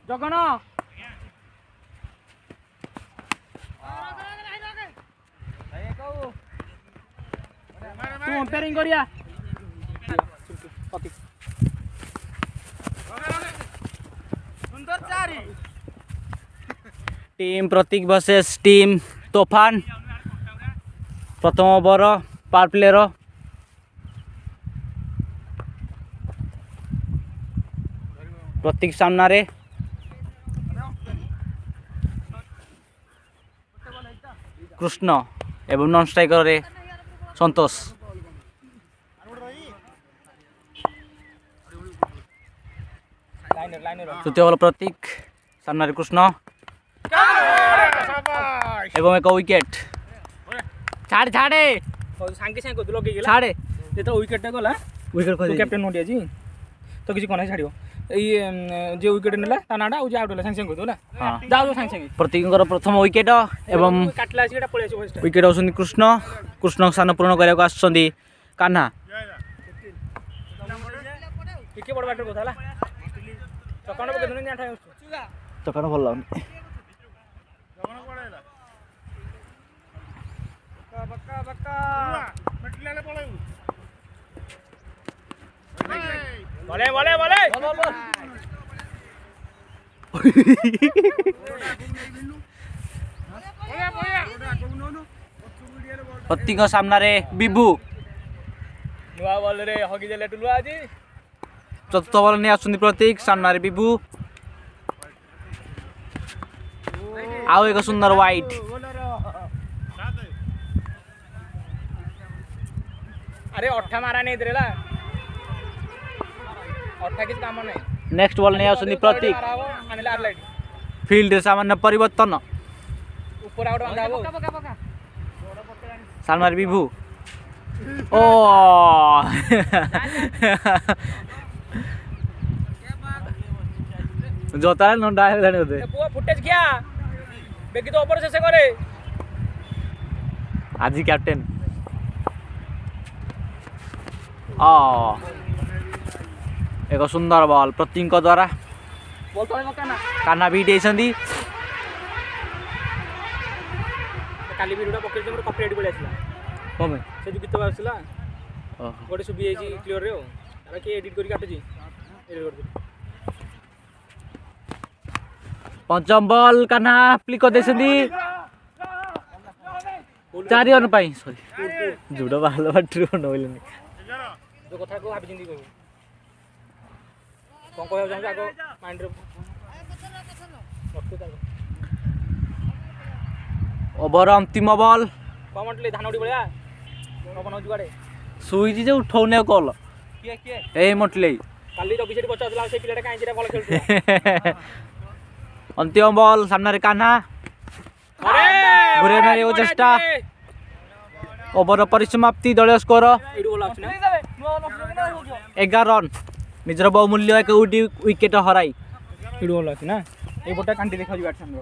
ଜଗନ ତୁ ଅମ୍ପାୟରିଂ କରିଆ टीम प्रतीक versus team तोफान प्रथम ओवर पावर प्लेयर प्रतीक सामने कृष्ण एवं नॉन स्ट्राइकर रे संतोष तृतीय बल प्रतीक सामने कृष्ण एवं एक विकेट छाड़े छाड़े सांगे सांगे लगे छाड़े जो विकेट गला विकेट कैप्टेन नोटिया जी तो किसी कौन छाड़ ये जो विकेट नेला ता नाडा आउ आउट होला सांगे सांगे हां जाओ सांगे सांगे प्रतीकर प्रथम विकेट एवं काटला सीटा पळे आसी फर्स्ट विकेट होसनी कृष्ण कृष्ण स्थान पूर्ण करया को आछंदी कान्हा टिके बड़ बैटर कोथाला चकण के दिन जाठा चकण भल लागनी चकण पळेला बक्का बक्का मटलेले पळेउ बोले बोले बोले प्रतीक सामने विभू नुआ बॉल रे हगी देले टुलुआ आज चतुर्थ बॉल ने आछुंदी प्रतीक सामने विभू आउ एक सुंदर वाइट अरे अठा मारा नहीं देला अठा किस काम नहीं नेक्स्ट बॉल ने आछुंदी प्रतीक फील्ड सामान्य परिवर्तन ऊपर आउट बंदाबो पका पका सामने विभू ओ जोता नंडा है जाने होते पुआ फुटेज क्या बेकी तो ऊपर से करे आजी कैप्टन आ एक सुंदर बॉल प्रतीक द्वारा बॉल तो कान्हा भी देछंदी काली वीडियो पकड़ जे कॉपीराइट बोले आछला कमे से जो गीत आछला गोटे सुबी आइजी क्लियर रे तारा के एडिट करी काटजी एडिट कर दे पंचम बॉल कान्हा प्लिक देछंदी 4 रन पाई सॉरी जुडो बाल बाटरू नइलेनी जो कथा को भाबी जिंदी कहू कौन कह जाऊँ आग माइंड ओवर अंतिम बॉल कमटले धान उड़ी बळिया पवन जुगाड़े सुईजी जे उठौने कॉल के के ए मटले काली रवि सेठी पचासला से पिलाटा काई जेरा बॉल खेलतो अंतिम बॉल सामने रे कान्हा अरे घुरे मारे ओ चेष्टा ओवर परिसमाप्ति दलीय स्कोर 11 रन निजर बहुमूल्य एक विकेट हराई इड बॉल अछि ना ए बोटा कांटी देखा जी बैट्समैन रो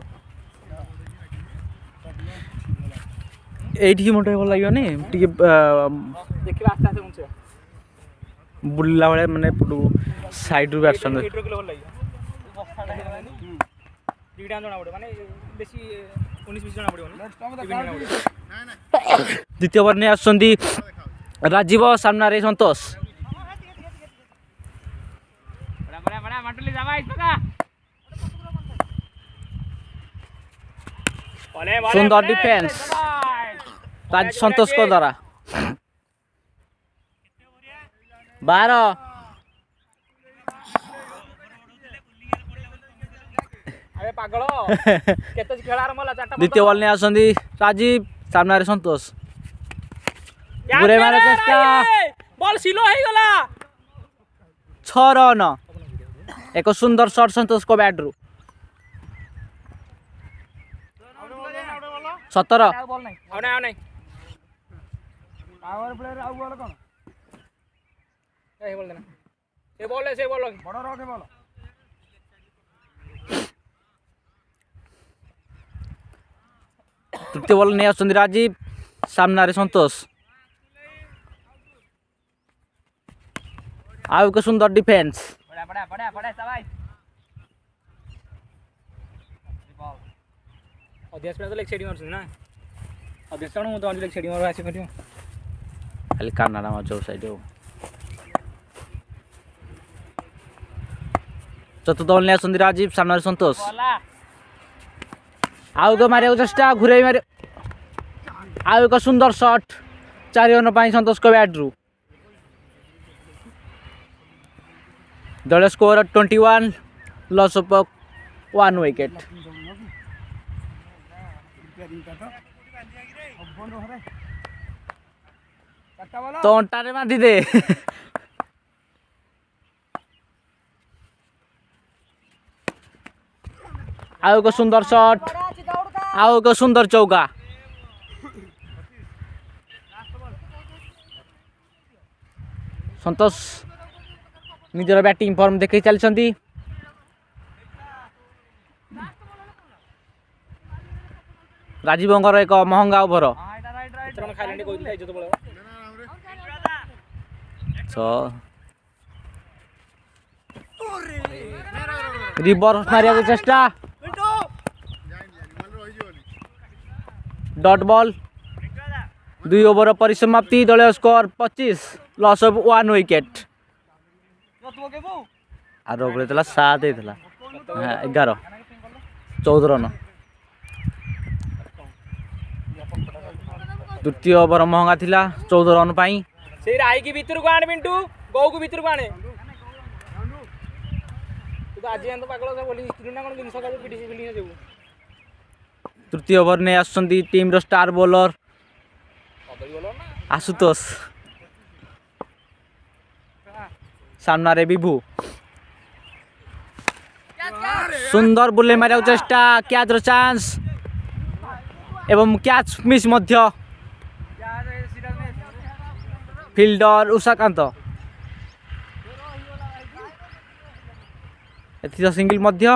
एठी मोटे बॉल लागियो ने टिके देखिबा आस्ते आस्ते उनसे बुल्ला वाले माने साइड रु बैट्समैन बॉल लागियो दिडा जणा पड़े माने बेसी 19 20 जणा पड़ियो द्वितीय ओवर ने आसंदी राजीव सामने रे संतोष बड़ा बड़ा मटली जावा इसका सुंदर डिफेंस राज संतोष को द्वारा 12 अरे पागल केते खेलार मला चारटा द्वितीय बॉल ने आसंदी राजीव सामने रे संतोष गुरे मारे चेष्टा बॉल सिलो हे गला 6 रन एक सुंदर शॉट संतोष को बैट रू 17 पावर प्लेयर आउ बॉल कोन ए बोल देना से बॉल बड़ रखे बॉल तृतीय बॉल ने आसंदी राजीव सामने रे संतोष आउ के सुंदर डिफेंस बड़ा बड़ा बड़ा बड़ा सबाई ଅଧିକାଂଶ ପିଲା ତ ଲେଗ ସାଇଡ୍ ମାରୁଛନ୍ତି ନା ଅଧିକାଂଶ ଜଣ ମୁଁ ତ ଲେଗ ସାଇଡ୍ ମାରୁ ଆସି କରିବ ଖାଲି କାନାଡ଼ା ମାରୁଛ ସାଇଡ୍ ଆଉ ଚତୁର୍ଥ ବଲ୍ ନେଇ ଆସନ୍ତି ରାଜୀବ ସାମ୍ନାରେ ସନ୍ତୋଷ ଆଉ ଏକ ମାରିବାକୁ ଚେଷ୍ଟା ଘୁରେଇ ମାରି ଆଉ ଏକ ସୁନ୍ଦର ସଟ୍ 4 ରନ୍ ପାଇଁ ସନ୍ତୋଷଙ୍କ ବ୍ୟାଟ୍ରୁ ଦଳ ସ୍କୋର 21 ଲସ୍ ଅଫ୍ 1 ୱିକେଟ୍ ତ ଅଣ୍ଟାରେ ବାନ୍ଧି ଦେ ଆଉ ଏକ ସୁନ୍ଦର ସଟ୍ ଆଉ ଏକ ସୁନ୍ଦର ଚୌକା ସନ୍ତୋଷ ନିଜର ବ୍ୟାଟିଂ ଫର୍ମ ଦେଖେଇ ଚାଲିଛନ୍ତି ରାଜୀବଙ୍କର ଏକ ମହଙ୍ଗା ଓଭର ରିଭର୍ସ ମାରିବାକୁ ଚେଷ୍ଟା डॉट बॉल 2 ओवर परिसमाप्ति दलीय स्कोर 25 लॉस ऑफ 1 विकेट आर ओवर 7 11 14 रन द्वितीय ओवर महंगा थिला 14 रन पाई से राई की भीतर को आने पिंटू गौ को भीतर को आने तू तो आज तो पागल से बोली स्क्रीन ना कोन दिन सका पिटी बिल्डिंग जेबू तृतीय ओवर ने आसुंदी टीम रो स्टार बॉलर आशुतोष सामना रे विभू सुंदर बुले मारिया चेष्टा कैच रो चांस एवं कैच मिस मध्य फिल्डर उषाकांत एथि सिंगल मध्य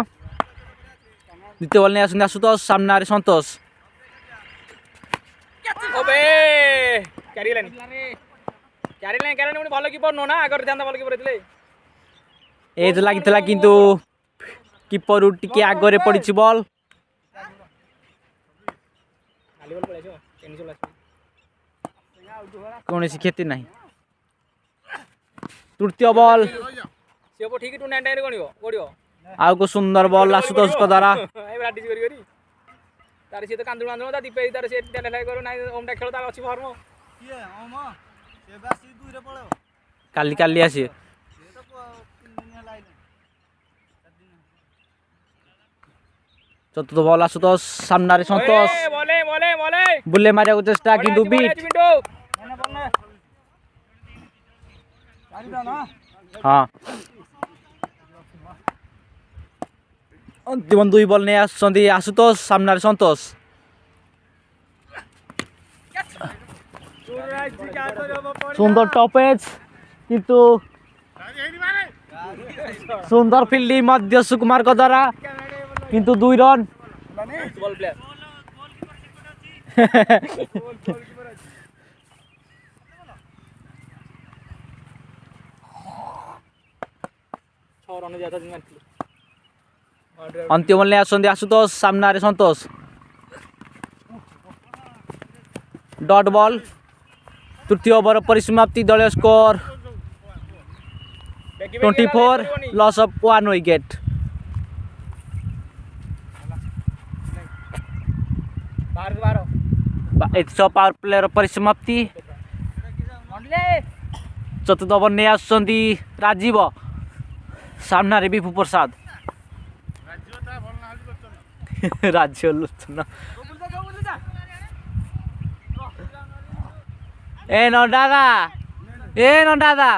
द्वितीय बॉल नहीं आसुंदी आशुतोष सामना रे संतोष ओबे कैरी लाइन मुनी भलो कीपर नो ना अगर ध्यान भलो कीपर थिले एज लागितला किंतु कीपर टिके आगरे पड़िछि बॉल खाली बॉल पळाइछो टेनिस बॉल कोनोसी क्षति नहीं तृतीय बॉल से ठीक 29 रे गणियो आउ को सुंदर बॉल आशुतोष को द्वारा प्रैक्टिस करी तार से तो कांदुळ आंदुळ ता दीपे तार से टेले करो ना ओमटा खेल तार अछि फॉर्म किए ओम से बासी 2 रे पळो काली काली आसी चतुर्थ बॉल आशुतोष सामना रे संतोष बोले बुले मारिया को चेष्टा किंतु बीट हां अंतिम 2 बॉल ने आसुंदी आशुतोष सामना रे संतोष सुंदर टॉपेज किंतु सुंदर फील्डिंग मध्य सुकुमार को द्वारा किंतु 2 रन बॉल प्लेयर 6 रन ज्यादा दिन मारथिले अंतिम बॉल ने आसुंदी आशुतोष सामना रे संतोष डॉट बॉल तृतीय ओवर परिसमाप्ति दलीय score 24 loss of 1 wicket power play परिसमाप्ति चतुर्थ ओवर नहीं आसुंदी राजीव सामना रे विभू प्रसाद राज्य लोचन ए नंदादा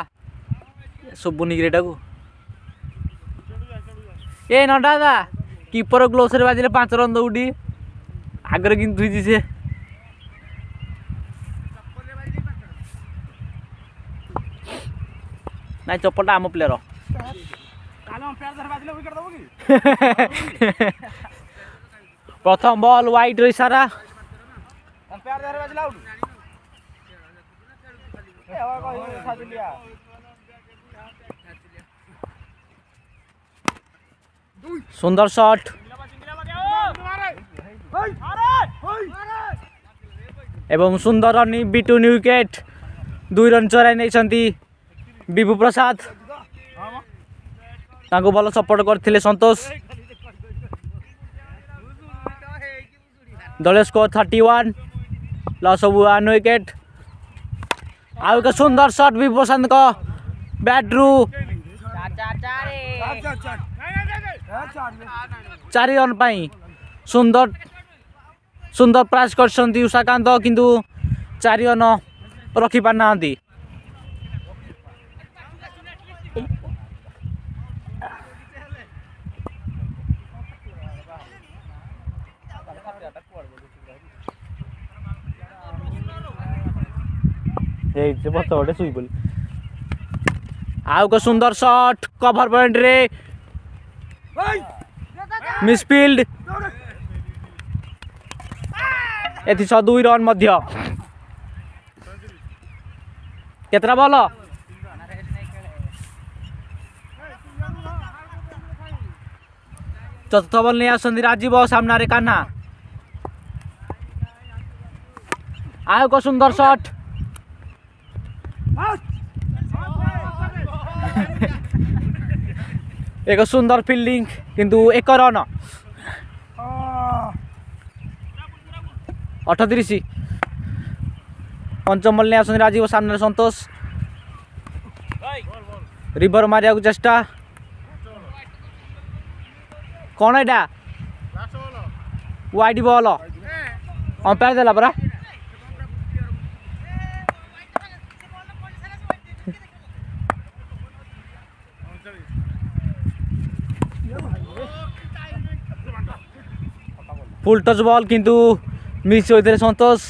सुबुनी गिरेटा को ए नंदादा कीपर ग्लोव्स रे बाजिले 5 रन दौडी आगरे किंतु हुई से ना चपटा आम प्लेयर प्रथम बॉल वाइड रो इशारा सुंदर शॉट एवं सुंदर रनिंग बिटुन विकेट 2 रन चराई नहीं विभू प्रसाद तांको भल सपोर्ट करथिले संतोष दल स्कोर 31 लॉस ऑफ 1 विकेट आउ एक सुंदर शॉट विभू प्रसाद को बैट रु 4 रन पाई सुंदर सुंदर प्रयास कर उषाकांत किंतु 4 रन रखी पारना आउ को सुंदर शॉट कवर पॉइंट रे मिसफील्ड एथि 2 रन मध्य केतरा बॉल चतुर्थ बॉल नहीं आसंदी राजीव सामना रे कान्हा आउ को सुंदर शॉट एक सुंदर फील्डिंग किंतु 1 रन 38 पंचम बॉल नहीं आसंदी राजीव सामने संतोष रिवर मारिया चेष्टा कौन एटा वाइड बॉल अंपायर देला परा फुल टच बॉल किंतु मिस होते संतोष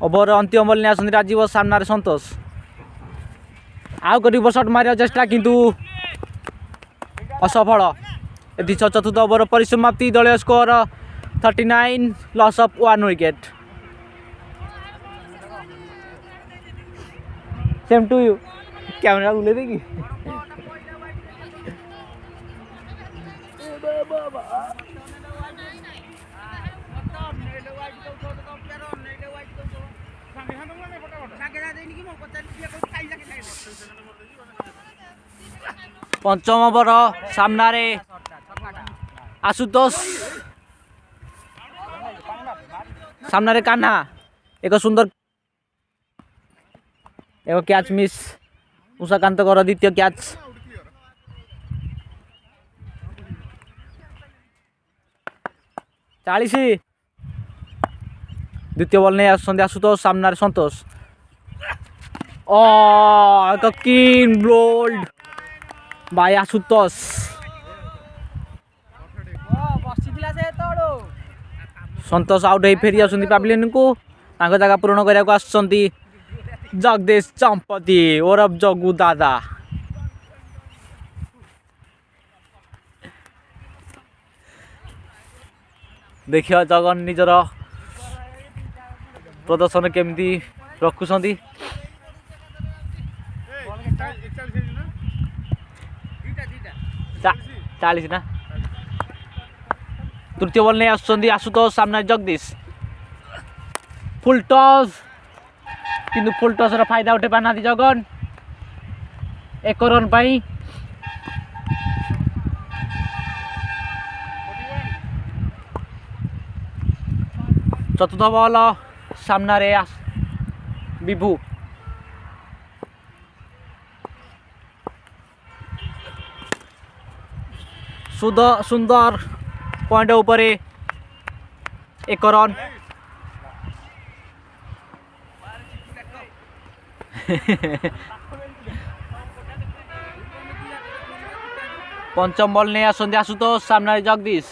ओवर अंतिम बॉल नहीं आसंदी राजीव सामने संतोष आउ कर रिवर शॉट मारिया चेष्टा किंतु असफल एथि चतुर्थ ओवर परिसमाप्ति दलीय score 39 loss of 1 wicket same to you camera बुले देगी पंचम ओवर सामना रे आशुतोष सामना रे कान्हा एक सुंदर एक कैच मिस उषाकांत कर द्वितीय कैच चालीस द्वितीय बॉल नहीं आशुतोष सामना रे संतोष एक क्लीन बोल्ड बाय आशुतोष संतोष आउट हो फेरी आसुंदी पावलियन को जगह पूरण करने आसुंदी जगदेश चंपती ओरफ जगू दादा देखिए जगन निजर प्रदर्शन केमती रखुंट 40 ना तृतीय बॉल नहीं आसुंदी आशुतोष सामने जगदीश फुल टॉस किंतु फुल टॉस रा फायदा उठे पाना जगन 1 रन पाई चतुर्थ बॉल सामना रे विभू सुंदर पॉइंट ऊपर 1 रन पंचम बॉल नहीं आसंदी आशुतोष सामने जगदीश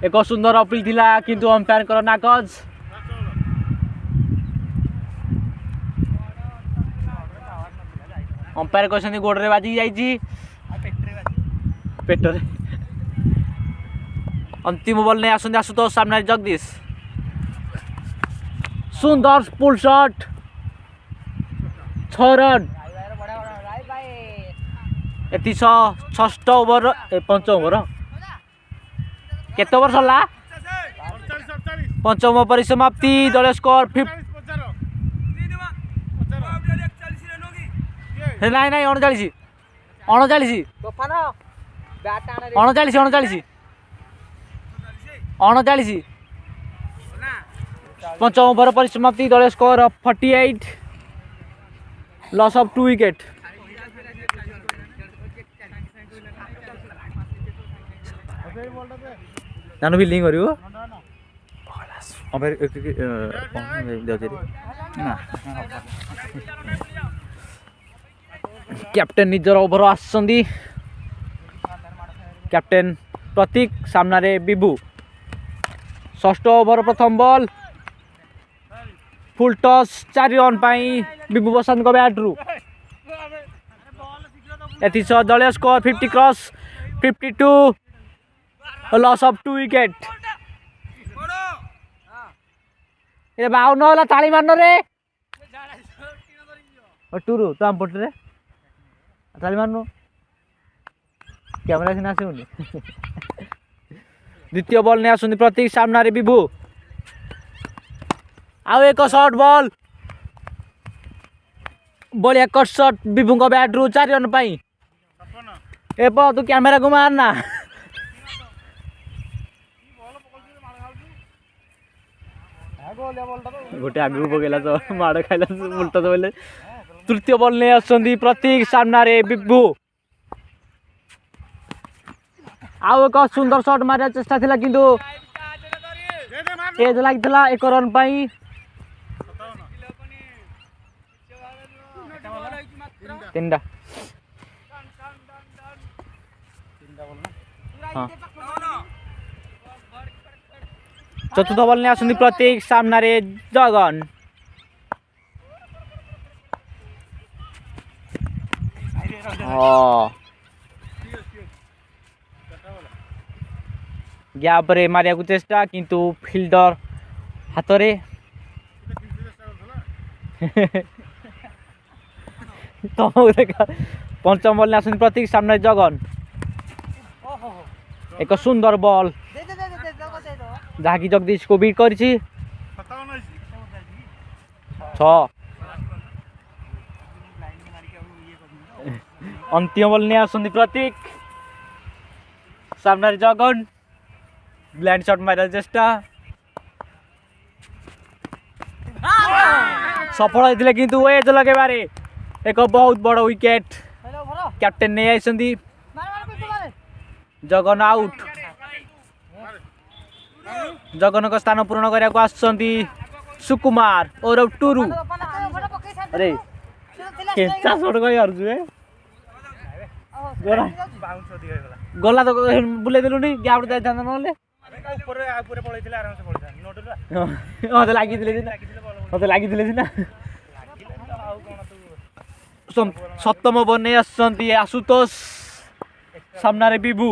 एक सुंदर अपील थिला किंतु अंपायर कर नाकज अंपायर कहते गोड़े बाजिक जाइए पेटर अंतिम बॉल नहीं आसंदी आशुतोष सामने जगदीश सुंदर पुल शॉट 6 रन एतिश 6 ओवर 5 ओवर केते ओवर सरला 5 परिसमाप्ति दल स्कोर 50 नहीं नहीं 39 5 ओवर परिसमाप्ति दल स्कोर 48 लॉस ऑफ 2 विकेट नानु फील्डिंग करियो कैप्टेन निजर ओभर आसछंदी कैप्टेन प्रतीक सामने विभू 6 ओवर प्रथम बॉल फुल टॉस 4 रन पाई विभू बसंत को बैट्रु एतिश दलीय score 50 cross 52 loss of 2 wicket ए बाउ न होला ताली मारनो रे टुरु ताम पटरे ताली मारनो कैमरा सिना आसुनी द्वितीय बॉल ने आसुनी प्रतीक सामने विभू आउ एक शॉर्ट बॉल बढ़िया कट शॉट विभू को बैट्रु 4 रन पाई ए तू कैमेरा को मारना गोटे आगू पकेला तो माड़ खाइला उल्टा तो बोले तृतीय बॉल ने आसुनी प्रतीक सामने विभू आउ एक सुंदर शॉट मारिया चेष्टा थिला किंतु एज लागितला 1 रन पाई तीनटा हाँ चतुर्थ बॉल ने आसुनी प्रतीक सामने जगन गैप रे मारिया को चेष्टा किंतु फिल्डर हाथ रे तो पंचम बॉल ने आसुनी प्रतीक सामने जगन एक सुंदर बॉल जहाँकि जगदीश को बीट कर अंतिम बॉल ने आसुनी प्रतीक सामने जगन ब्लाइंड शॉट मार चेष्टा सफल होते किंतु एज लगे बारे एक बहुत बड़ विकेट कैप्टेन नहीं आई जगन आउट जगन को स्थान पूर्ण करने सुकुमार और टुरु अरे केंचा शॉट यार गला तो बुले देलुनी गैप जाई था नले ऊपर ऊपर पळैथिले आराम से पळैथा नोटरा हां तो लागि दिले सिना मते लागि दिले सिना सप्तम बने आसंती आशुतोष सामने विभू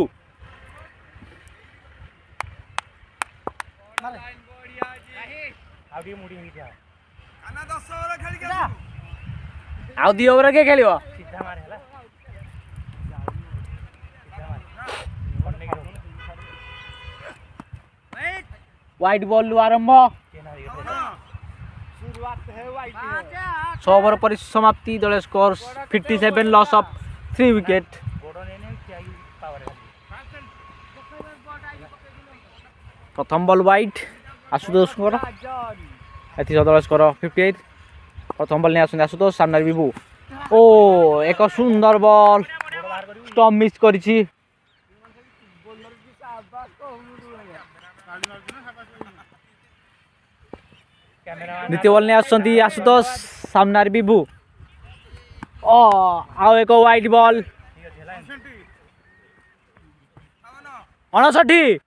आउ दी ओवर के खेलियो सीधा मारे हला वाइट बॉल आरंभ 6 ओवर परिसमाप्ति दल स्कोर 57 लॉस ऑफ 3 विकेट प्रथम बॉल वाइट आशुतोष एथि दल स्कोर 58 प्रथम बॉल ने आशुतोष सामने विभू ओ एक सुंदर बॉल स्टम्प मिस करिछि द्वितीय बॉल ने आशुतोष सामने विभू आओ एक वाइट बॉल 59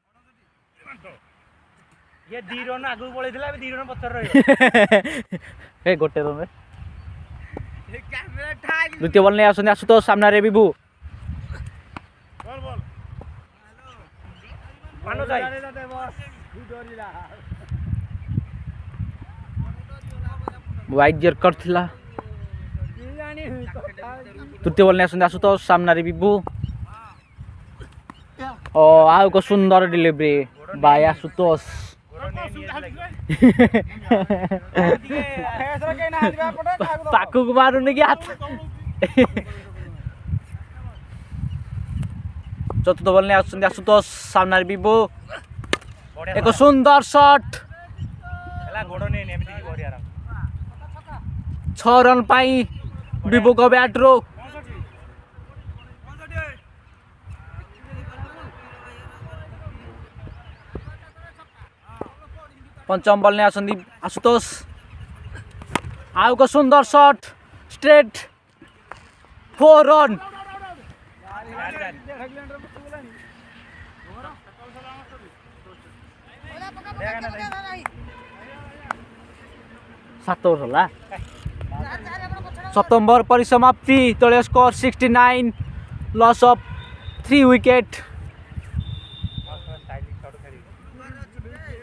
ये 2 रन आगु पळैथिला 2 रन पछर रही ए गोटे रन रे द्वितीय बॉल ने आशुतोष सामने विभू मानो जाई वाइट जर्कर थिला तृतीय बॉल ने आसुंदी आशुतोष सामना रे बिबू ओ आउ को सुंदर डिलीवरी बाय आशुतोष पाकू को मारुनी कि हाथ चतुर्थ बॉल ने आसुंदी आशुतोष सामना रे बिबू एक सुंदर शॉट 6 रन पाई बिबू को बैट रो पंचम बॉल ने आसुंदी आशुतोष आउ को सुंदर शॉट स्ट्रेट 4 रन सात ओवर होला सप्तम ओवर परिसमाप्ति तले स्कोर 69 लॉस ऑफ 3 विकेट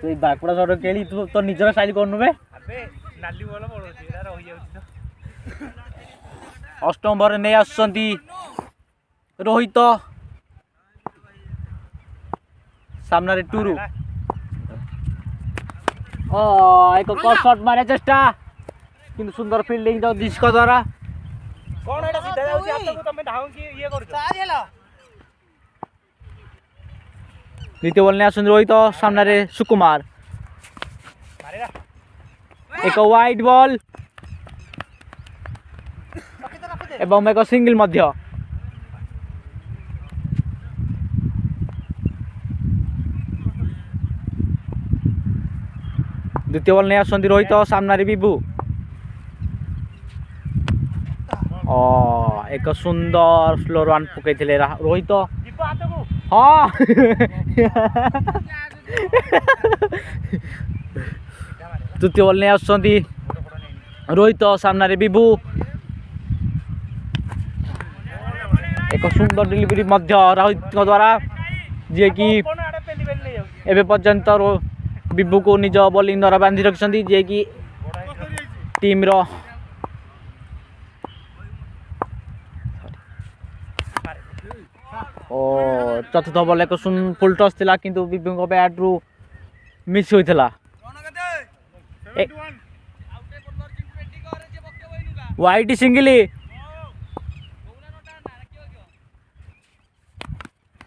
तू बाकड़ा शॉट खेली तू तो निजर स्टाइल करनु बे अबे नाली बॉल पड़ोची एरा रहि जाउची तो अष्टम ओवर ने आसंती रोहित सामना रे टुरु ओ एक कट शॉट मारे चेष्टा किंतु सुंदर फील्डिंग जो दिशक द्वारा कोन एटा सीधा जाउची हाथ को तमे धाउ की ये करू चार हेला द्वितीय बॉल ने आसुंदी रोहित सामना रे सुकुमार एक वाइड बॉल एवं एक सिंगल मध्य द्वितीय बॉल ने आसुंदी रोहित सामना रे बिबू एक सुंदर स्लो रन पकईले रोहित हाँ तृतीय बॉल ने आसुंदी रोहित सामना रे बिबू एक सुंदर डिलीवरी मध्य रोहित द्वारा जे कि एबे पर्यंत बिबू को निज बॉलिंग द्वारा बांधि रखिछंती जे कि टीम रो ओ चतुर्थ बॉल एक फुल टॉस थिला किंतु बिबू को बैट रु मिस होइथला वाइट सिंगली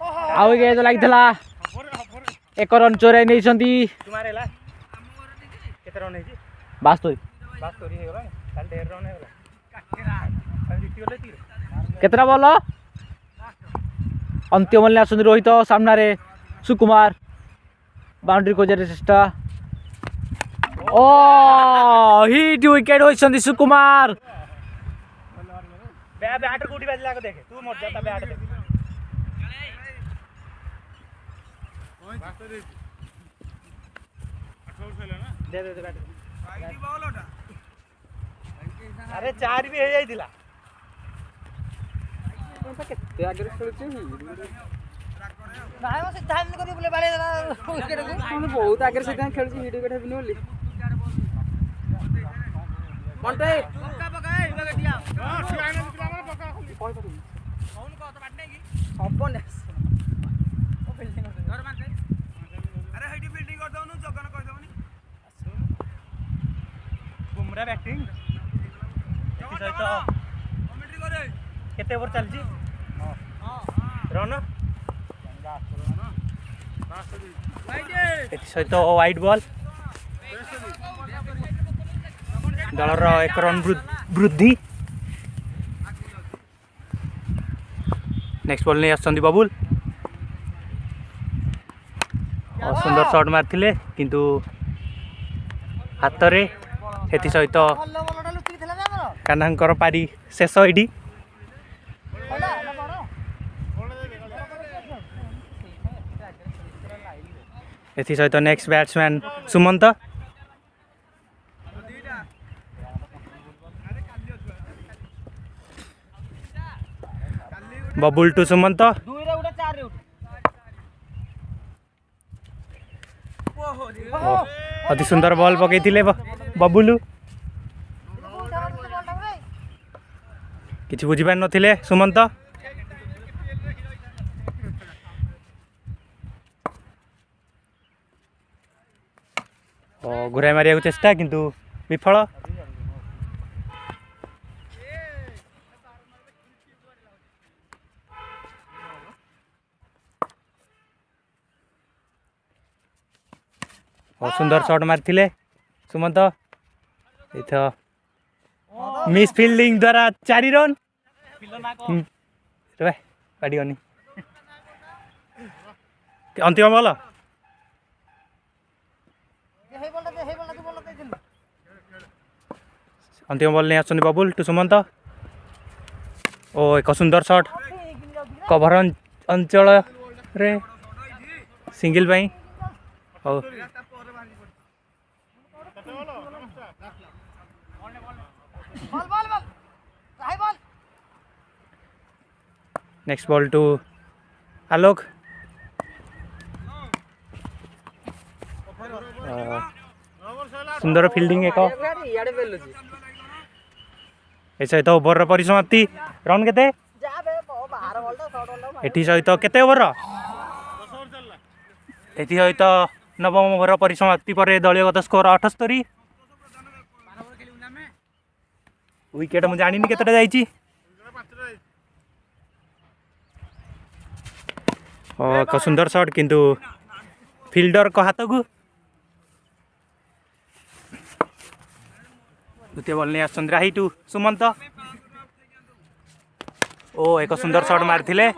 आउ के लागिथला एक रन चोराई नहीं छंती तुम्हारेला केते रन हेजी 72 हे गला काल 1.5 रन हे गला काल जीती गले तीर केतरा बॉल अंतिम बॉल ने आसुंदी रोहित सामना रे सुकुमार बाउंड्री को जरे चेष्टा ओ हिट विकेट होइछंती सुकुमार बैट कोठी बाजला को देखे तू मर जाता बैट देख दे दे बैट अरे 4 भी हे जाइतिला केते आगे खेलुची नाय वो सिद्धांत करी बोले बाले विकेट को बहुत आगे सिद्धांत खेलुची हिट विकेट हेबिन बोली मंटे पक्का पक्का ए गटिया हां सियाने दिला हमर पक्का कोन को तो बाट नहीं की अपन ओ फील्डिंग घर मान अरे हेडी फील्डिंग कर दउनु जगन कह दउनी बुमरा बैटिंग तो कमेंट्री करे केते ओवर चल जी रन सहित वाइड बॉल दलर 1 रन वृद्धि नेक्स्ट बॉल नहीं आसंदी बाबुल और सुंदर शॉट मारथिले किंतु हाथ रे एथि सहित कान्हांकर पारी शेष एडी एथि सहित next batsman Sumant Babul to Sumant अति सुंदर बॉल पकईले बबुलू କିଛି ବୁଝିପାରି ନଥିଲେ ସୁମନ୍ତ। ଘୁରାଇ ମାରିବାକୁ ଚେଷ୍ଟା କିନ୍ତୁ ବିଫଳ। ସୁନ୍ଦର ସଟ୍ ମାରିଥିଲେ ସୁମନ୍ତ। ଏଥର ମିସ୍ ଫିଲ୍ଡିଂ ଦ୍ୱାରା 4 ରନ୍। କାଟିଗନି ଅନ୍ତିମ ବଲ୍। अंतिम बॉल नहीं आसुनी बबुल टू सुमंत। ओ एक सुंदर शॉट कवर अंचल रे सिंगल पाई। Next ball to Alok. सुंदर फील्डिंग एक सहित ओभर परिसमाप्ति। रन केते एटी सहित केते ओभर एटी सहित नवम ओभर परिसमाप्ति पर दलगत स्कोर 78। विकेट मुझे जानी केतेटा जाइछि। एक सुंदर शॉट किंतु फील्डर को हाथ को। द्वितीय बॉल नहीं आसुंदी राही टू सुमंत। ओ एक सुंदर शॉट मारथिले।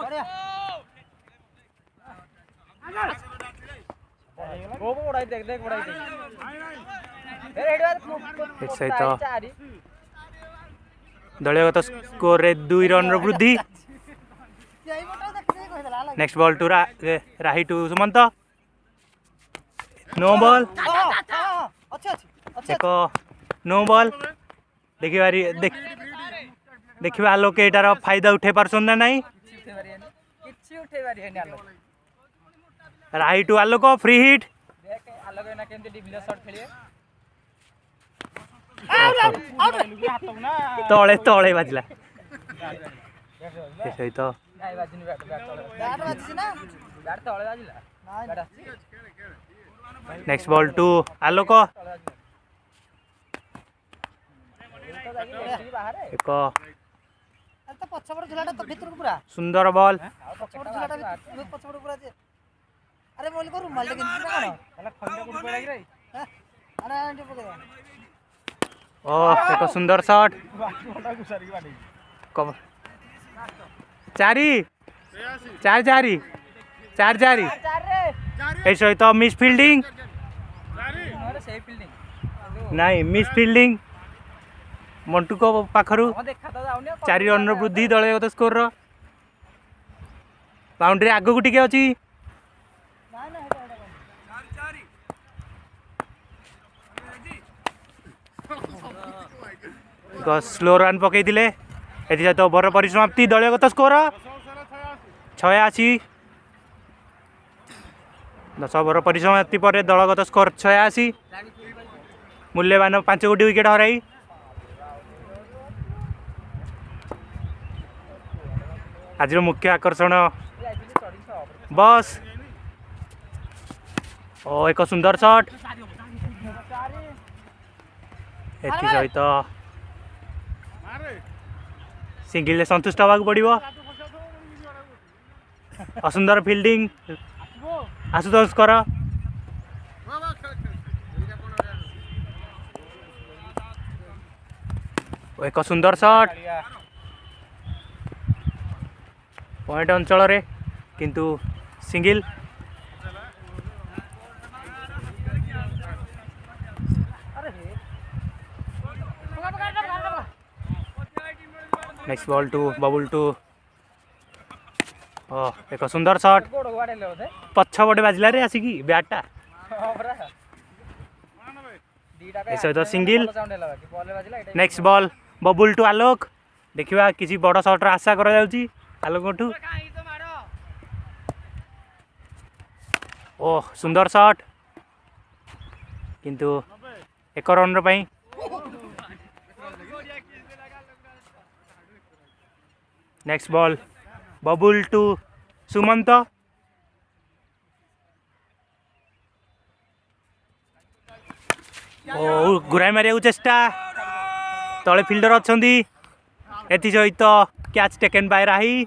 सहित दलगत स्कोर रे 2 रन वृद्धि। Next ball to Rahi to Sumant. No ball एक नो बॉल। देखिए आलोक एटार फायदा उठे पारछन ना नहीं। Rahi to Alok free hit. तले तले बाजिला सहित नेक्स्ट बॉल टू आलोक। एक सुंदर बॉल। एक सुंदर शॉट। 4 सहित मिस फील्डिंग नहीं मिस फील्डिंग मंटू को पाखरु 4 रन वृद्धि दलगत स्कोर। बाउंड्री आगू टिके अच्छी। स्लो रन पकई सहित ओभर परिसमाप्ति दलगत स्कोर 86। 10 ओभर परिसमाप्ति पर दलगत स्कोर 86। मूल्यवान 5 गोटी विकेट हराई आज मुख्य आकर्षण बस। ओ एक सुंदर शॉट एथि सहित सिंगल संतुष्ट हवा पड़ो। असुंदर फील्डिंग आशुतोष कर। एक सुंदर शॉट पॉइंट अंचल रे किंतु single. Next ball to Babul to. एक सुंदर शॉट पछपटे बाजिला रे आसिकी बैटा सहित single. Next ball Babul to Alok. देखिए किसी बड़ शॉट आशा करा जाउची आलोक ठू। ओह सुंदर शॉट किंतु 1 रन पाई। Next ball Babul to Sumant ओ घुराई मारे चेष्टा तले फिल्डर अच्छा एथि सहित catch taken by Rahi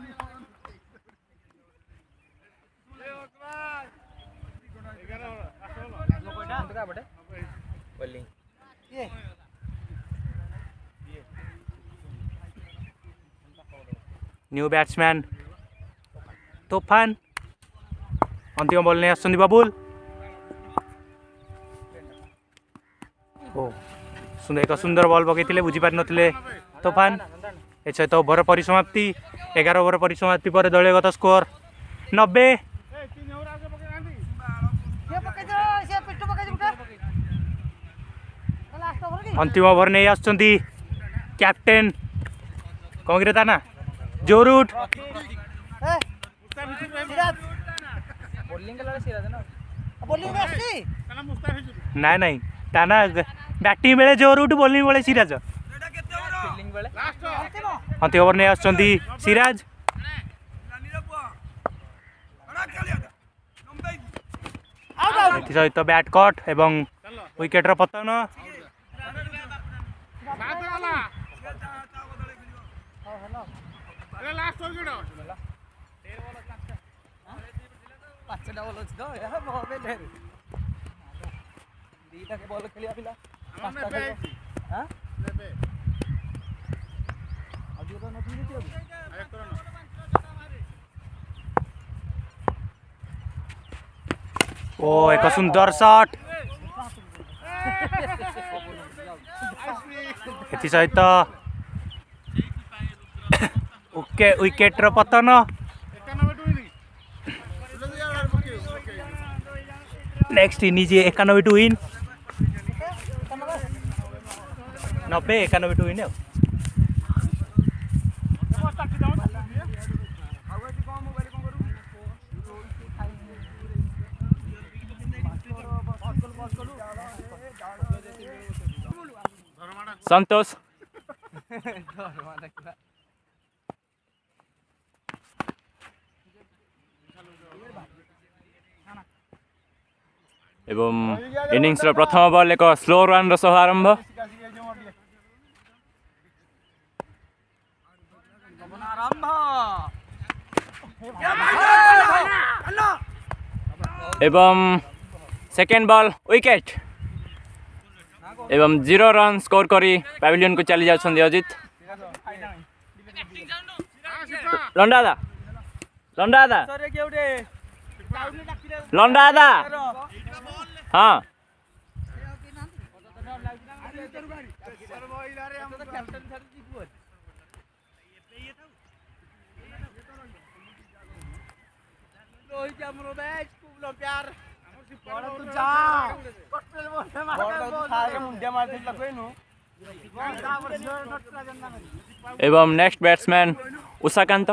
new batsman Tofan अंतिम बॉल नहीं आसुंदी बबुल ओ सुंदर एक सुंदर बॉल पकई बुझीपार नथिले तोफान ए सहित ओभर परिसमाप्ति 11 ओभर परिसमाप्ति पर दलगत स्कोर 90 अंतिम ओभर नहीं आसुंदी कैप्टेन कौन रे ता ना जोरूट ना नहीं ताना बैटिंग बेले जोरूट बॉलिंग बेले सिराज अंतिम ओभर नहीं आसुंदी सिराज सहित बैट कट एवं विकेटर पतन ओ एक सुंदर शॉट एथि सहित ओके विकेटर पतन next inning 91 to win 90 91 to win Santosh एवं इनिंग्स प्रथम बॉल एक स्लो रन सह आरंभ एवं सेकेंड बॉल विकेट एवं 0 रन स्कोर करी पैविलियन को चली जाउछन्ती अजित लंडा दा हाँ एवं नेक्स्ट बैट्समैन उषाकांत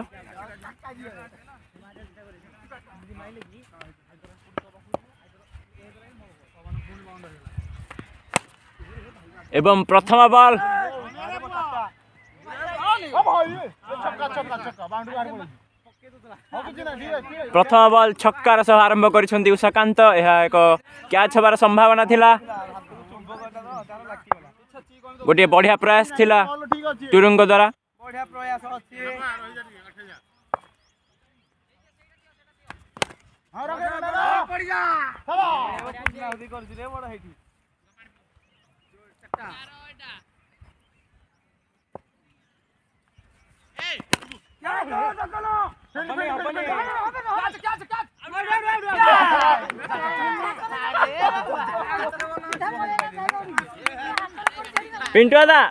एवं प्रथम बॉल प्रथम बॉल छक्कार सह आरंभ करिसेंती उषाकांत यह एक कैच हबार संभावना थिला गोटे बढ़िया प्रयास थिला तुरुंग द्वारा पिंटू दादा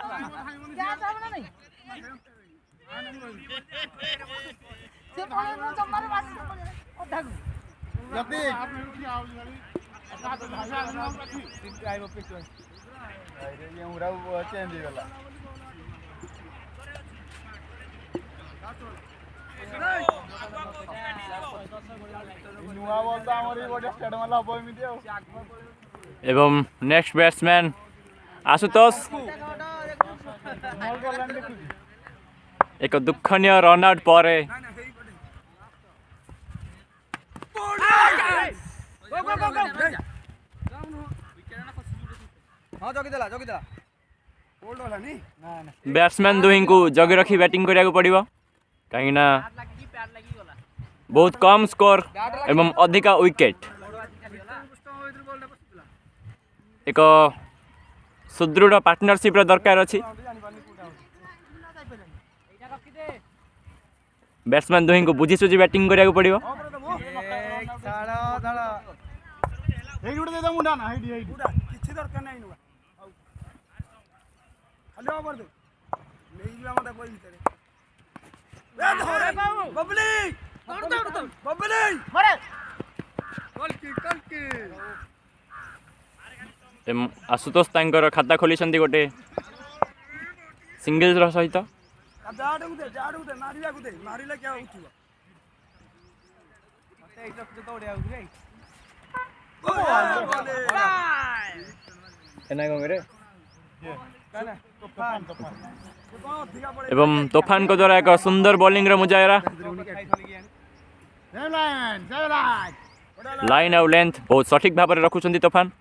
एवं नेक्स्ट बैट्समैन आशुतोष एक दुखनीय रन आउट पर बैट्समैन दुही को जगी रखी बैटिंग करिया पड़ो कहीं बहुत कम स्कोर एवं अधिका विकेट एक सुदृढ़ पार्टनरशिप दरकार अच्छी बैट्समैन दुही को बुझी सुझी बैटिंग करिया पड़ो आशुतोष तांकर खाता खोली गोटे सिंगल्स सहित एवं तोफान को द्वारा एक सुंदर बॉलिंग रे मुजाहरा लाइन आउ लेंथ बहुत सठिक भाव में रखुछंती तोफान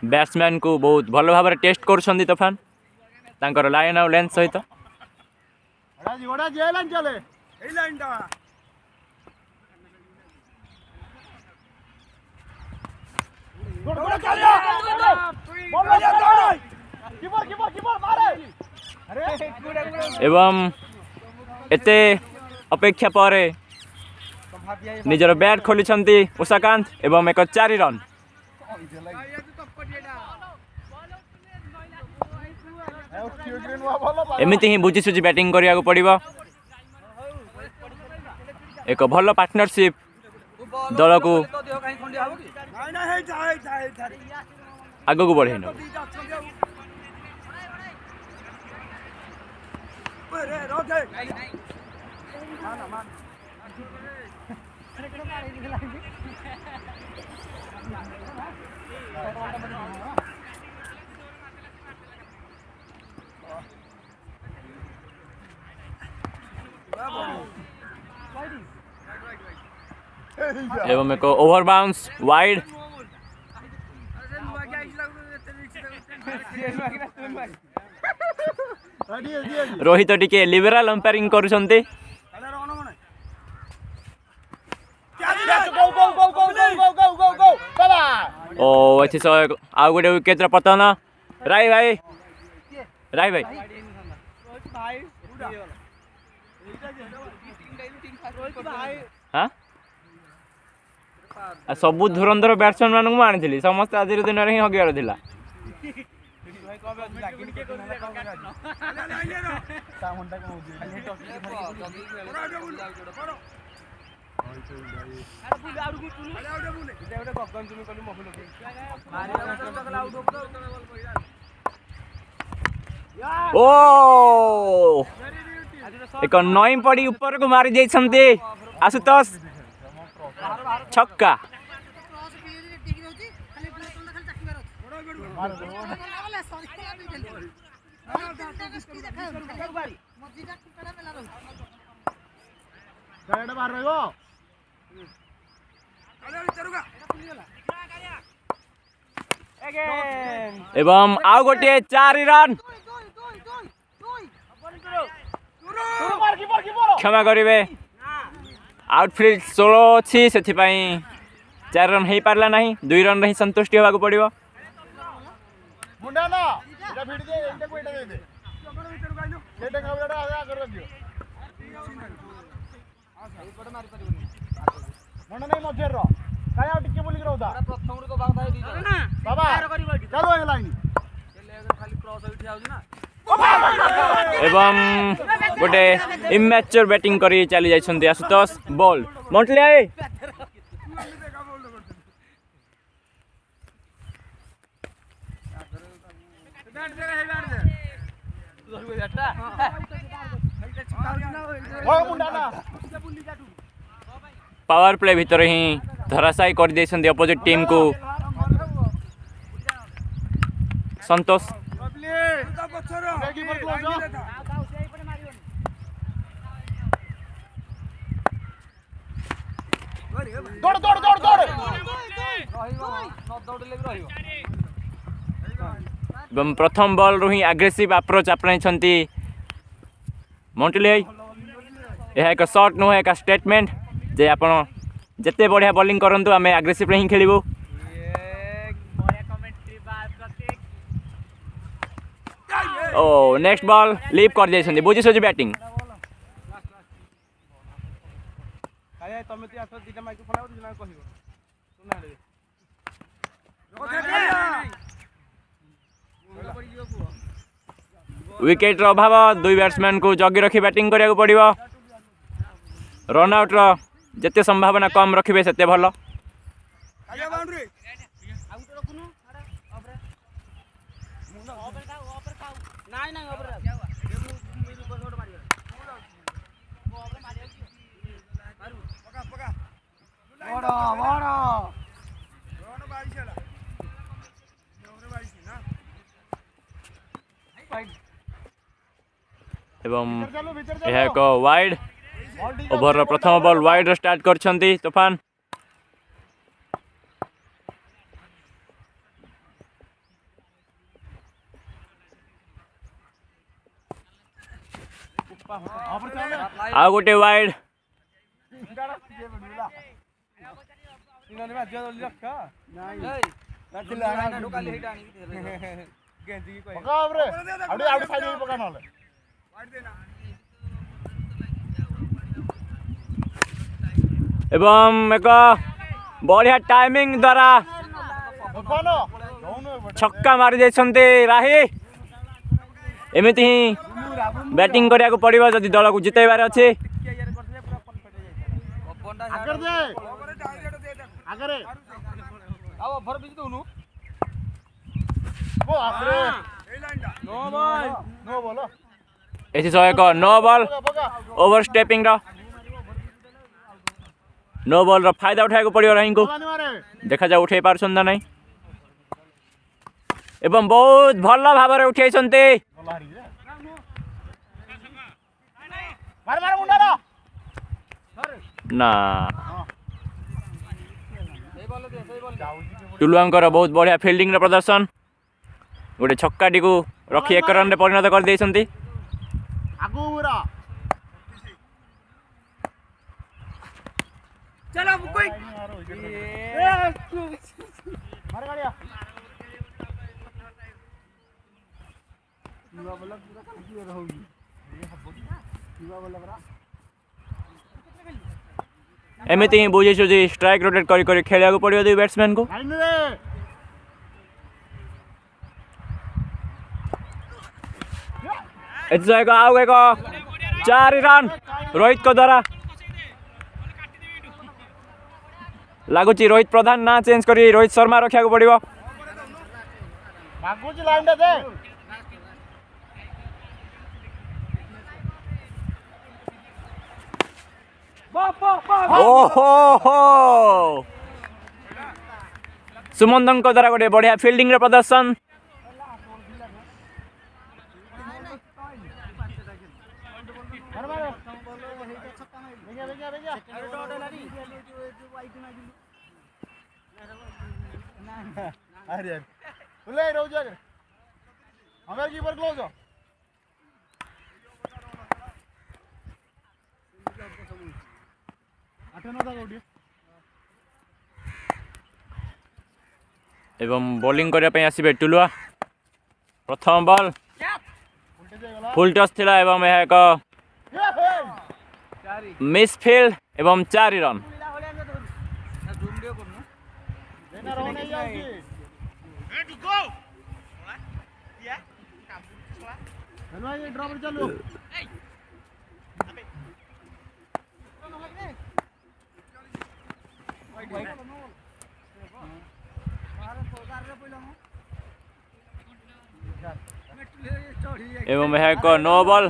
बैट्समैन को बहुत भल भाव टेस्ट कर तोफान तांकर लाइन आउ लेंथ सहित एवं एते अपेक्षा पर निजर बैट खोली उषाकांत एवं एक 4 रन एमती ही बुझी सुझी बैटिंग करिया पड़ो एक भल पार्टनरशिप दल को आग को बढ़े एवं एक ओवर बाउंस वाइड रोहित टिके लिबराल अंपायरिंग करुछंती ओ एथि सो आउ गोटे विकेट पतन राय भाई हाँ सबू धुरंधर बैट्समैन मानक आनी समस्त आज दिन ही हगियार थिला ओ एक नई पड़ी ऊपर को मारी जाइछंती आशुतोष छक्का एवं आउ गोटे 4 रन क्षमा करेंगे आउटफील्ड 16 अच्छी से 4 रन हो पारा ना 2 रन ही संतुष्टि होगा पड़ो एवं गोटे इमैच्योर बैटिंग करी चली जाइछन्ती आशुतोष बॉल मंटली आए पावर प्ले भितर ही धराशायी कर देइछन्ती अपोजिट टीम को संतोष। एवं प्रथम बॉल रु ही एग्रेसिव अप्रोच अपनाई मंटुली भाई। यह एक शॉट नुह एक स्टेटमेंट जे आपण जिते बढ़िया बॉलिंग करंतु आम एग्रेसिव ही खेलू। ओ नेक्स्ट बॉल लीव कर जाइछन्ती बुझी सोजी बैटिंग। विकेट अभाव दुई बैट्समैन को जगी रखी बैटिंग करिया पड़िबो। रन आउट रो जिते संभावना कम रखिबे सेते भलो। एवं यह एक वाइड ओभर प्रथम बॉल वाइड स्टार्ट करछन्ती तूफान। आ गोटे वाइड एवं एक बढ़िया टाइमिंग द्वारा छक्का मारी जाइछन्ते राही। एमिति ही बैटिंग करिया पड़िबो जदि दल को जितैबार अछि। एसी सो एक नो बॉल ओवर स्टेपिंग रो नो बॉल रो फायदा उठाया पड़ियो राही को। देखा जा उठे पारछन ना नहीं। एवं बहुत भल भाव में उठाइछन्ते ना। टुलुआंकर बहुत बढ़िया फील्डिंग रो प्रदर्शन गोटे छक्का टी को रखी 1 रन रे परिणत कर देइछन्ती। चलो कोई एमिति ही बुझी सुझी स्ट्राइक रोटेट करी खेलिया पड़ियो दुई बैट्समैन को। आउ एक 4 रन रोहित को द्वारा लगुच रोहित प्रधान ना चेंज करी रोहित शर्मा रखा पड़ो। ओहो सुमंदन को द्वारा गोटे बढ़िया फील्डिंग प्रदर्शन। एवं बॉलिंग करने आसबे टुलुआ। प्रथम बॉल फुल टॉस थिला एवं यह एक मिस फील्ड एवं 4 रन। एवं यह एक नो बॉल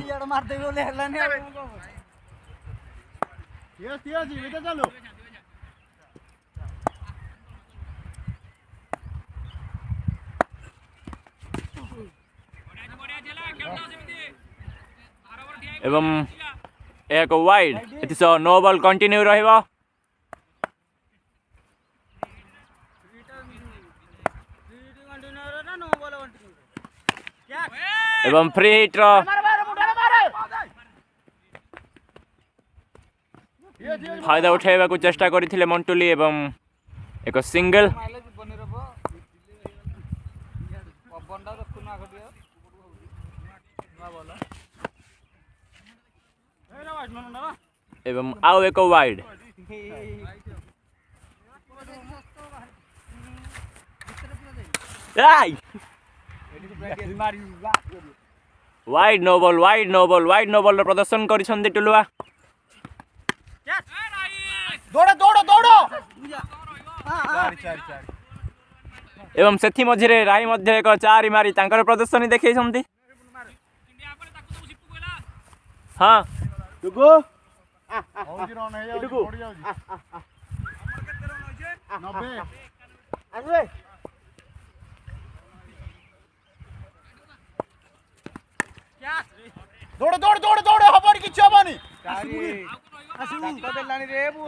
एवं एक वाइड एतिस नो बॉल कंटिन्यू रहिबो एवं फ्री हिट रो फायदा उठाइबा को चेष्टा करथिले मंटुली एवं एक सिंगल एवं आउ एक wide wide no ball wide no ball wide no ball प्रदर्शन करिसंदी टुलुआ दौड़ दौड़ दौड़ एवं सेथि मझिरे राही मध्य एक चारि मारी तांकर प्रदर्शन देखैसंती हां दुगो हौजी रन हे जाउ पड़ी जाउ 90 आगे दौड़ दौड़ दौड़ दौड़ हबनी किछ हबनी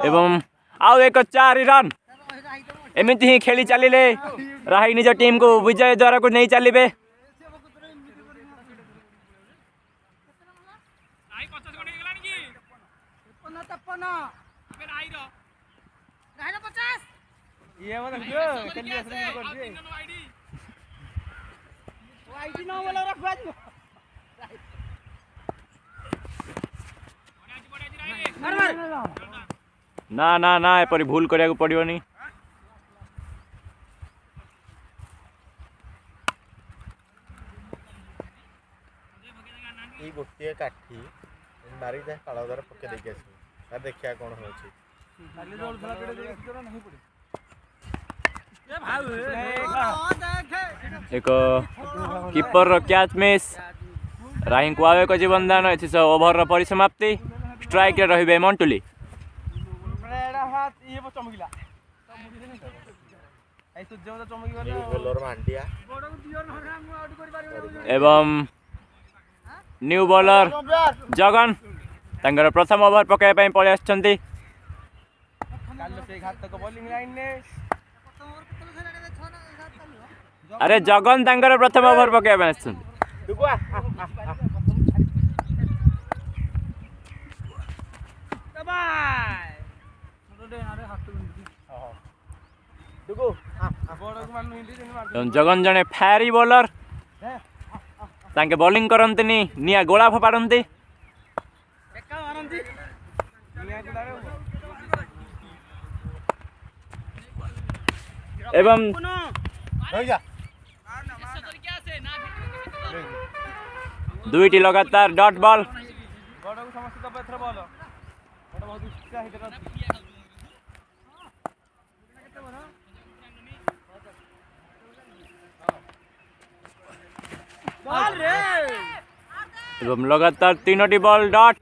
एवं आउ एक 4 रन एमिति ही खेली चलिले राही निज टीम को विजय द्वारा को नहीं चलिबे ना ना ना एपरी भूल करिया को पड़ियोनी ई गोटे काठी मारी जा काला द्वारा पके देके आसी तार देखिया कोन होछि एक कीपर कैच मिस राही को आवे को जीवन दान एथिस ओभर रो परिसमाप्ति स्ट्राइक रे रहिबे मंटुली बोलर मांडिया एवं न्यू बॉलर जगन तांगर प्रथम ओवर पकाय पई पळे आछंती अरे जगन तांगर प्रथम ओवर पकाय पई आछंती जगन जने फेरी बॉलर तांके बॉलिंग करंतनी निया गोला फपाडंती एवं दुईटी लगातार डॉट बॉल एवं लगातार तीनोटी बॉल डॉट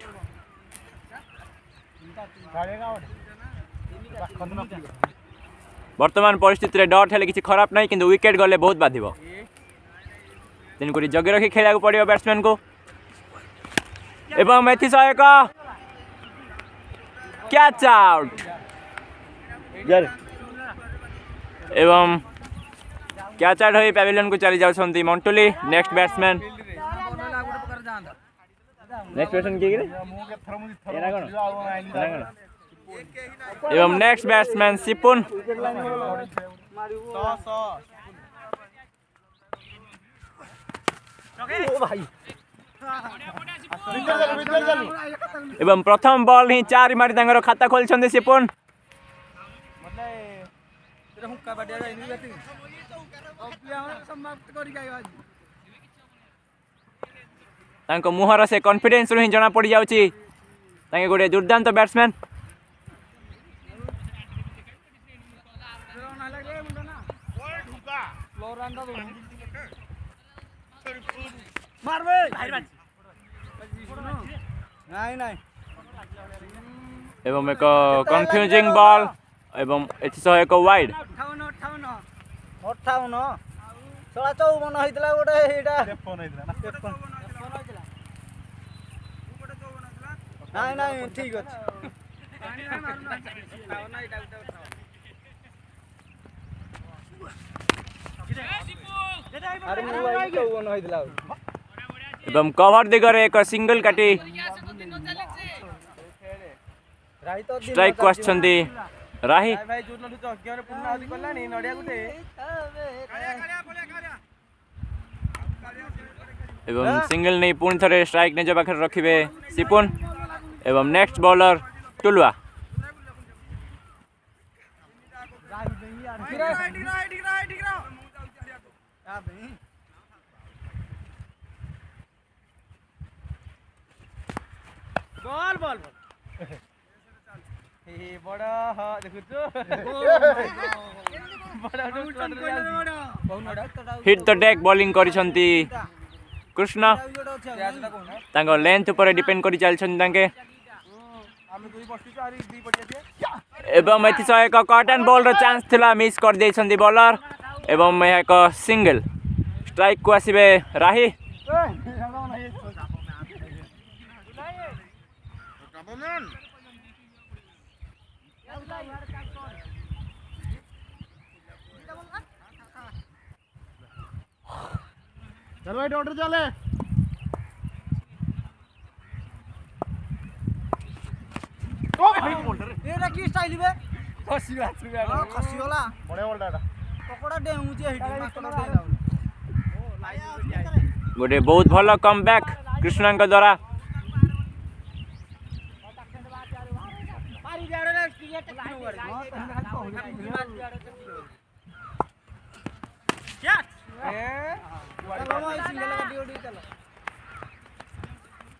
वर्तमान परिस्थिति रे डॉट हेले किसी खराब नहीं किंतु विकेट गले बहुत बाधिबो तेणुक जगी रखी खेला पड़ो बैट्समैन को एवं एथिस एक कैच आउट एवं कैच आउट होई पैविलियन को चली जाउछंती मंटुली नेक्स्ट बैट्समैन नेक्स्ट बैट्समैन के एना कोन एवं नेक्स्ट बैट्समैन सिपुन एवं प्रथम बॉल ही 4 मारी तांगर खाता खोलछंती सिपुन तांको मुहर से कॉन्फिडेंस रही जना पड़ जाउची तांके गोटे दुर्दांत बैट्समैन एवं एक कंफ्यूजिंग बॉल एवं एथि सह एक वाइड 58 54 होइतला गोटे एटा 53 होइतला ना ନାଇଁ ନାଇଁ ଠିକ ଅଛି ଆରେ ମୁଁ ଭାଇ ଚୌବନ ହେଇଥିଲା ଆଉ ଏବଂ କଭର ଦିଗରେ ଏକ ସିଙ୍ଗଲ କାଟି ରାହି ତ ଷ୍ଟ୍ରାଇକ୍ କୁ ଆସିଛନ୍ତି ରାହି। ଭାଇ ଯୋଉଦିନଠୁ ଯଜ୍ଞରେ ପୂର୍ଣ୍ଣାହୁତି କଲାଣି ନଡ଼ିଆ ଗୋଟେ ଏବଂ ସିଙ୍ଗଲ ନେଇ ପୁଣି ଥରେ ଷ୍ଟ୍ରାଇକ୍ ନିଜ ପାଖରେ ରଖିବେ ସିପୁନ ଏବଂ ନେକ୍ସଟ ବଲର ଟୁଲୁଆ। বল বল বড় দেখুଛୁ ହିଟ୍ ଦ ଡେକ୍ ବୋଲିଂ କରିଛନ୍ତି କୃଷ୍ଣ। ତାଙ୍କ ଲେନ୍ଥ ଉପରେ ଡିପେଣ୍ଡ କରି ଚାଲିଛନ୍ତି ତାଙ୍କେ ଏବଂ ଏଥିସହ ଏକ କଟ୍ ଆଣ୍ଡ ବଲ୍ର ଚାନ୍ସ ଥିଲା ମିସ୍ କରିଦେଇଛନ୍ତି ବୋଲର ଏବଂ ଏହା ଏକ ସିଙ୍ଗଲ ଷ୍ଟ୍ରାଇକ୍କୁ ଆସିବେ ରାହି। चल भाई डॉक्टर चले ଏଟା କି ଷ୍ଟାଇଲ ବେ ଖସିଗଲା बड़े बोल रहा ପକୋଡା ଡେଉଁଛି ଏଇଠି ମାଙ୍କଡ ଡେଇଁଲା ଗୋଟେ ବହୁତ ଭଲ କମ୍ ବ୍ୟାକ୍ କୃଷ୍ଣଙ୍କ ଦ୍ୱାରା।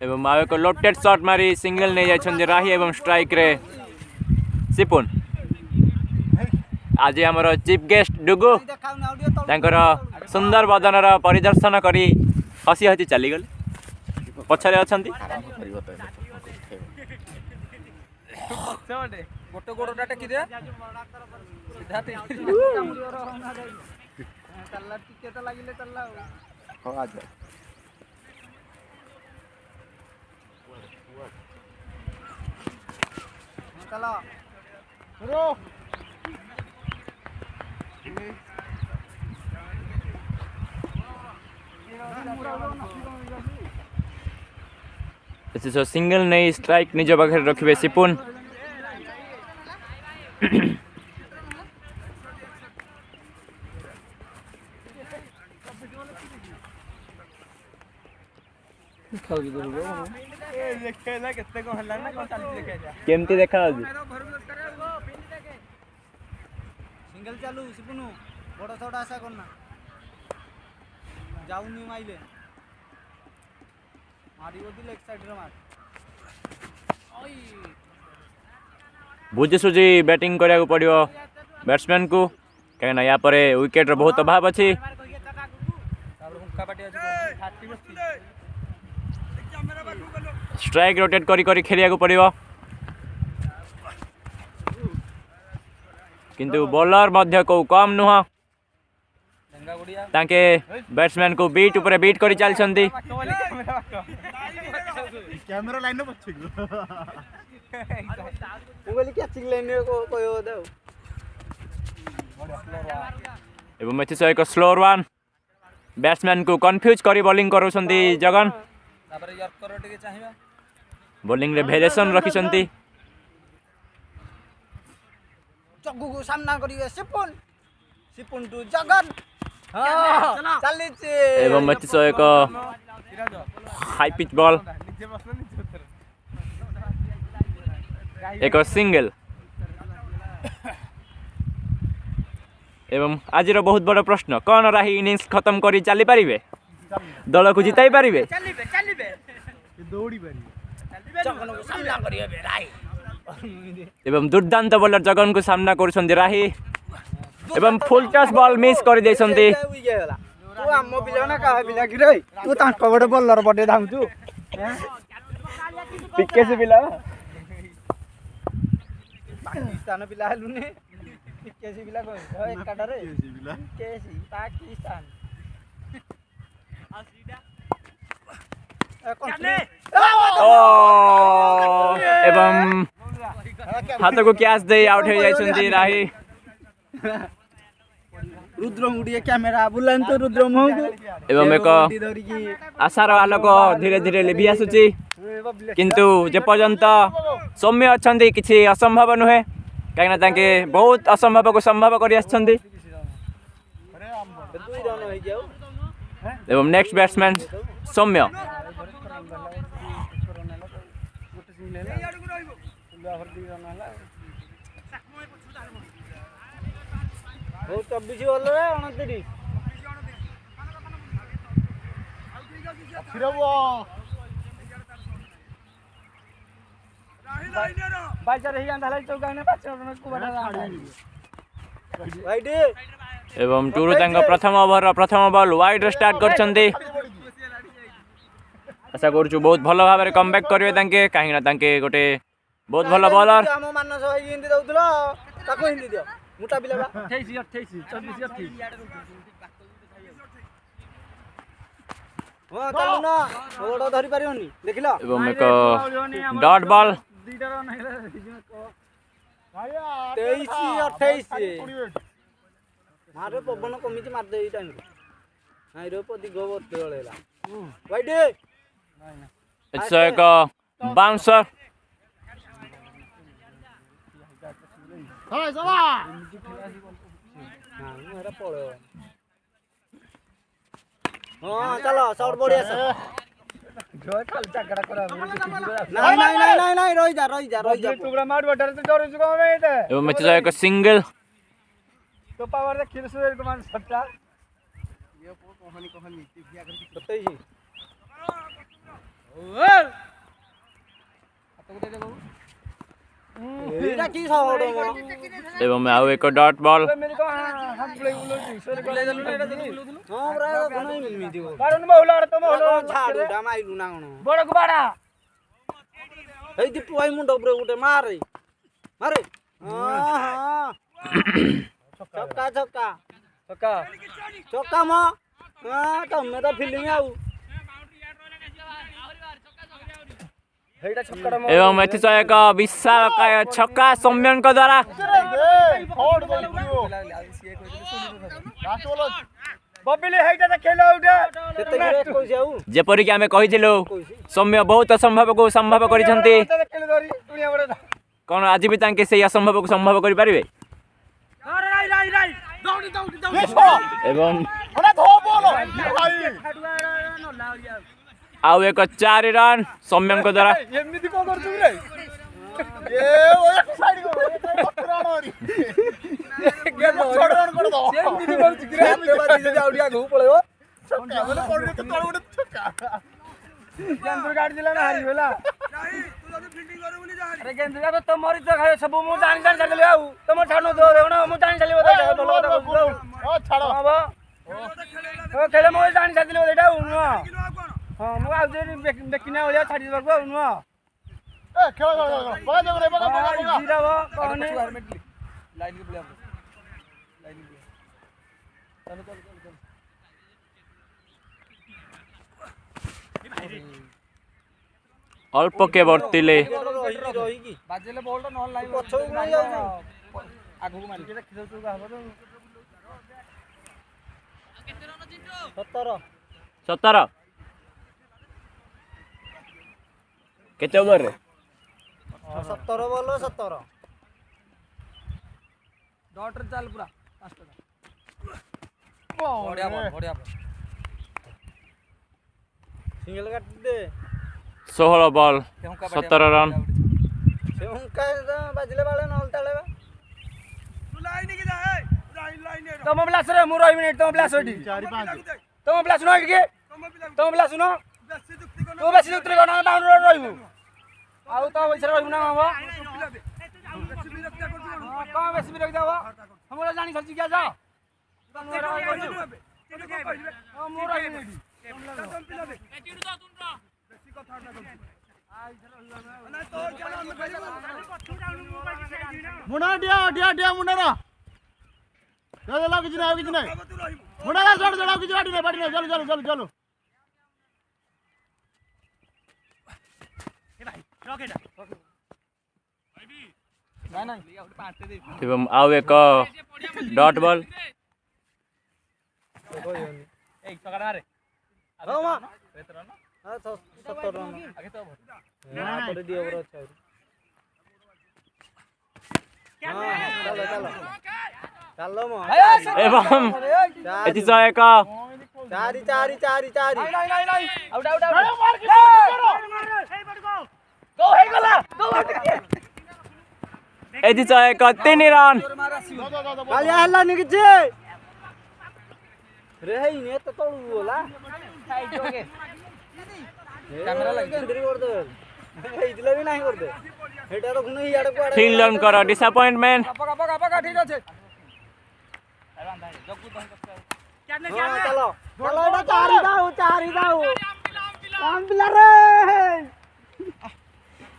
ଏବଂ ଆଉ ଏକ ଲୋଟେଡ୍ ସଟ୍ ମାରି ସିଙ୍ଗଲ ନେଇଯାଇଛନ୍ତି ରାହି ଏବଂ ଷ୍ଟ୍ରାଇକ୍ରେ ସିପୁନ। ଆଜି ଆମର ଚିଫ୍ ଗେଷ୍ଟ ଡୁଗୁ ତାଙ୍କର ସୁନ୍ଦର ବଦନର ପରିଦର୍ଶନ କରି ହସି ହସି ଚାଲିଗଲେ ପଛରେ ଅଛନ୍ତି। ଗୋଟେ ଗୋଡଟା ଟେକି ଦେ ଚାଲିଲା ଟିକେ ତ ଲାଗିଲେ ଚାଲିଲା ଆଉ ଚାଲ ସିଙ୍ଗଲ ନେଇ ଷ୍ଟ୍ରାଇକ୍ ନିଜ ପାଖରେ ରଖିବେ ସିପୁନ। କେମିତି ଦେଖାଯାଉଛି ସିଙ୍ଗଲ ଚାଲୁ ସିପୁନୁ ବଡ଼ ଛଅଟା ଆଶା କରନା ଯାଉନି ମାଇଲେ ମାରିବ ଦି ଲେଗ ସାଇଡରେ ମାର ବୁଝି ସୁଝି ବ୍ୟାଟିଂ କରିବାକୁ ପଡ଼ିବ ବ୍ୟାଟ୍ସମ୍ୟାନକୁ କାହିଁକିନା ୟା ପରେ ୱିକେଟର ବହୁତ ଅଭାବ ଅଛି। ଷ୍ଟ୍ରାଇକ୍ ରୋଟେଟ୍ କରି କରି ଖେଳିବାକୁ ପଡ଼ିବ କିନ୍ତୁ ବୋଲର ମଧ୍ୟ କେଉଁ କମ୍ ନୁହଁ ତାଙ୍କେ ବ୍ୟାଟ୍ସମ୍ୟାନକୁ ବିଟ୍ ଉପରେ ବିଟ୍ କରି ଚାଲିଛନ୍ତି। कैमरा लाइन में पछी କ୍ୟାଚିଂ ଲାଇନରେ କହିବ ବୋଧେ ଆଉ ଏବଂ ଏଥିସହ ଏକ ସ୍ଲୋର ୱାନ୍ ବ୍ୟାଟ୍ସମ୍ୟାନକୁ କନଫ୍ୟୁଜ୍ କରି ବୋଲିଂ କରୁଛନ୍ତି ଜଗନ। ତାପରେ ୟର୍କର ଟିକେ ଚାହିଁବା ବୋଲିଂରେ ଭେରିଏସନ୍ ରଖିଛନ୍ତି। ଜଗୁକୁ ସାମ୍ନା କରିବେ ସିପୁନ ସିପୁନ ଟୁ ଜଗନ ଚାଲିଛି ଏବଂ ଏଥିସହ ଏକ ହାଇ ପିଚ୍ ବଲ୍ ଏକ ସିଙ୍ଗଲ ଏବଂ ଆଜିର ବହୁତ ବଡ଼ ପ୍ରଶ୍ନ କ'ଣ ରାହି ଇନିଂସ ଖତମ କରି ଚାଲିପାରିବେ ଦଳକୁ ଜିତାଇ ପାରିବେ दौड़ी पारी ଜଗନକୁ ସାମ୍ନା କରିବେ ରାଇ ଏବଂ ଦୁର୍ଦାନ୍ତ ବୋଲର ଜଗନକୁ ସାମ୍ନା କରୁଛନ୍ତି ରାହି ଏବଂ ଫୁଲ୍ ଟସ୍ ବଲ୍ ମିସ୍ କରିଦେଇଛନ୍ତି। ତୁ ଆମ ପିଲା ନା କାହା ପିଲା କି ରେ ତୁ ତାଙ୍କ ଗୋଟେ ବୋଲର ପଟେ ଧାଉଛୁ ପିକେସି ପିଲା ପାକିସ୍ତାନ ପିଲା ହେଲୁନି କେସି ପିଲା କହିବ ଏକାଟାରେ କେସି ପାକିସ୍ତାନ ଓ ଏବଂ ହାତକୁ କ୍ୟାଚ୍ ଦେଇ ଆଉଟ୍ ହୋଇଯାଇଛନ୍ତି ରାହି। ରୁଦ୍ରଙ୍କୁ ଟିକେ କ୍ୟାମେରା ବୁଲାନି ତ ରୁଦ୍ର ମୁହଁକୁ। ଏବଂ ଏକ ଆଶାର ଆଲୋକ ଧୀରେ ଧୀରେ ଲିଭି ଆସୁଛି, କିନ୍ତୁ ଯେପର୍ଯ୍ୟନ୍ତ ସୌମ୍ୟ ଅଛନ୍ତି କିଛି ଅସମ୍ଭବ ନୁହେଁ, କାହିଁକିନା ତାଙ୍କେ ବହୁତ ଅସମ୍ଭବକୁ ସମ୍ଭବ କରି ଆସିଛନ୍ତି। ଏବଂ ନେକ୍ସଟ ବ୍ୟାଟ୍ସମ୍ୟାନ୍ ସୌମ୍ୟ। ବହୁତ 24 ବଲରେ 29। ଏବଂ ଟୁରୁ ତାଙ୍କ ପ୍ରଥମ ଓଭରର ପ୍ରଥମ ବଲ୍ ୱାଇଡ୍ରେ ଷ୍ଟାର୍ଟ କରିଛନ୍ତି। ଆଶା କରୁଛୁ ବହୁତ ଭଲ ଭାବରେ କମ୍ବ୍ୟାକ୍ କରିବେ ତାଙ୍କେ, କାହିଁକିନା ତାଙ୍କେ ଗୋଟେ ବହୁତ ଭଲ ବଲର। ଆମ ମାନସ ଭାଇ ହିନ୍ଦୀ ଦଉଥିଲ ତାକୁ ହିନ୍ଦୀ ଦିଅ। ମୁଟା ପିଲା ବା 28 24 28। ହଁ ଚାଲୁ ନା ଓଡ ଧରି ପାରିବନି ଦେଖିଲ। ଏବଂ ଏକ ଡଟ୍ ବଲ୍। 23 28। ମାରେ ପବନ କମିଛି ମାର ଦେଇ ଟାଇମ୍ ରେ। ନାଇଁ ରେ ଦିଗ ବର୍ତେ ହେଲା। ଭାଇଟି ଏଛ ଏକ ବାଉନ୍ସର। ହଁ ଚାଲ ସର୍ଟ ବଢିଆ ସର। ନାଇଁ ରହିଯା। ଏବଂ ଏଛ ଏକ ସିଙ୍ଗଲ। ଏବଂ ଆଉ ଏକ ଡଟ୍ ବଲ୍। ଦୀପୁ ଭାଇ ମୁଣ୍ଡ ଉପରେ ଗୋଟେ ମାରେ ଛକା ମ ତମେ ତ ଫିଲିଂ ଆଉ। ଏବଂ ଏଥିସ ଏକ ବିଶାଳକାୟ ଛକା ସୌମ୍ୟଙ୍କ ଦ୍ୱାରା। ଯେପରିକି ଆମେ କହିଥିଲୁ ସୌମ୍ୟ ବହୁତ ଅସମ୍ଭବକୁ ସମ୍ଭବ କରିଛନ୍ତି, କଣ ଆଜି ବି ତାଙ୍କେ ସେଇ ଅସମ୍ଭବକୁ ସମ୍ଭବ କରିପାରିବେ? ଏବଂ ଆଉ ଏକ 4 ରନ୍ ସୌମ୍ୟଙ୍କ ଦ୍ୱାରା। ତମରି ତ ଖାଇ ସବୁ ମୁଁ ଜାଣି ସାରିଲି ଆଉ ତମ ଛାଡୁ ମୁଁ ଜାଣି ସାରିଲି ଖେଳ ମୁଁ ଜାଣି ସାରିଲି ଏଇଟା ଆଉ ନୁହଁ। ହଁ ମୁଁ ଆଉ ବେକିନା ଭଳିଆ ଛାଡି ଦେବାକୁ ଆଉ ନୁହଁ। ଅଳ୍ପ କେ ବର୍ତ୍ତିଲେ। ସତର କେତେ ଓଭରରେ? 17 ବଲ 17 ଡଟରେ ଚାଲ ପୁରା ବଢିଆ ସିଙ୍ଗଲ କାଟି ଦେ। 16 ବଲ୍ 17 ରନ୍। ସେ ହୁଙ୍କା ବାଜିଲେ ବାଳେ ନହେଲେ ତାଳେ ତମ ପିଲା ସରେ ମୁଁ ରହିବିନି ତମ ପିଲା ସେଠି ତମ ପିଲା ଶୁଣ ଟିକେ ତମ ପିଲା ଶୁଣ ତୁ ବେଶୀ ଯୁକ୍ତି କର ବାଉଣ୍ଡରୀ ରହିବୁ ଆଉ ତମ ପଇସାରେ ରହିବୁ ନା ହବ କଣ ବେଶୀ ବିରକ୍ତି ହବ ମୁଁ ଜାଣି ସାରିଛି କି ଯାଅ ମୁଁ ରହିବିନି ମୁଣ୍ଡା ଡିଆ ମୁଣ୍ଡା କିଛି ନାହିଁ ମୁଣ୍ଡା କିଛି ବାଡ଼ି ନାହିଁ ଚାଲୁ ଏବଂ ଆଉ ଏକ ଡଟ୍ ବଲ୍ ଏବଂ ଏଥିସହ ଏକ ଏଥିସହ ଏକ 3 ରନ୍ ଫିଲ୍ଡରଙ୍କର ଡିସଆପଏଣ୍ଟମେଣ୍ଟ